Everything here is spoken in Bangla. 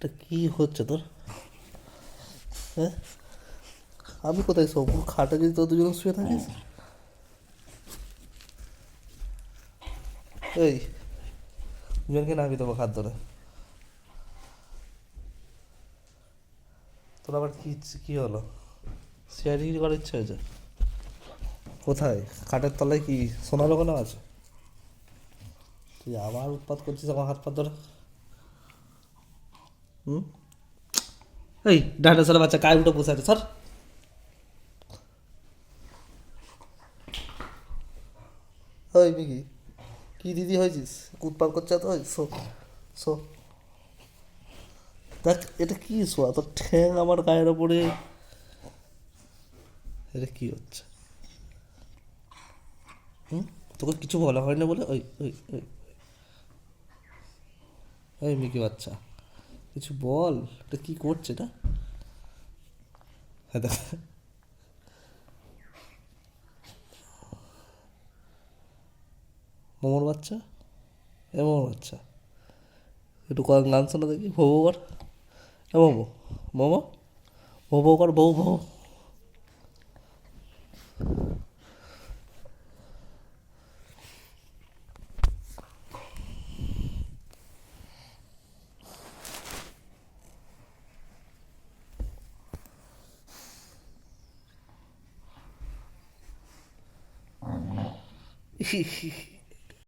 এটা কি হচ্ছে তোর? হ্যাঁ, আমি কোথায় শোবো? খাটে যদি তোর দুজন শুয়ে থাকিস? এই দুজনকে নামিয়ে দেবো খাট ধরে। তোর আবার কি কি হলো? শেয়ারিং করার ইচ্ছে হয়েছে? কোথায়? খাটের তলায় কি সোনার ওখানে আছে? তুই আবার উৎপাত করছিস আমার হাত পা ধরে। হুম? এই ডাইনোসরের বাচ্চা গায়ে উঠে বসে আছে, স্যার। ওই মিকি, কি দিদি হয়েছিস? উৎপাত করছে তো, শো শো। দেখ এটা কি শোয়া, তোর ঠ্যাং আমার গায়ের ওপরে। এটা কি হচ্ছে? হুম? তোকে কিছু বলা হয় না বলে? ওই ওই ওই ওই মিকি বাচ্চা, কিছু বল। এটা কি করছে এটা? হ্যাঁ দেখ। মোমোর বাচ্চা, এ মোমোর বাচ্চা, একটু গান শোনা দেখি। ভো ভো কর। এ মোমো, মোমো, ভো ভো কর, ভো ভো।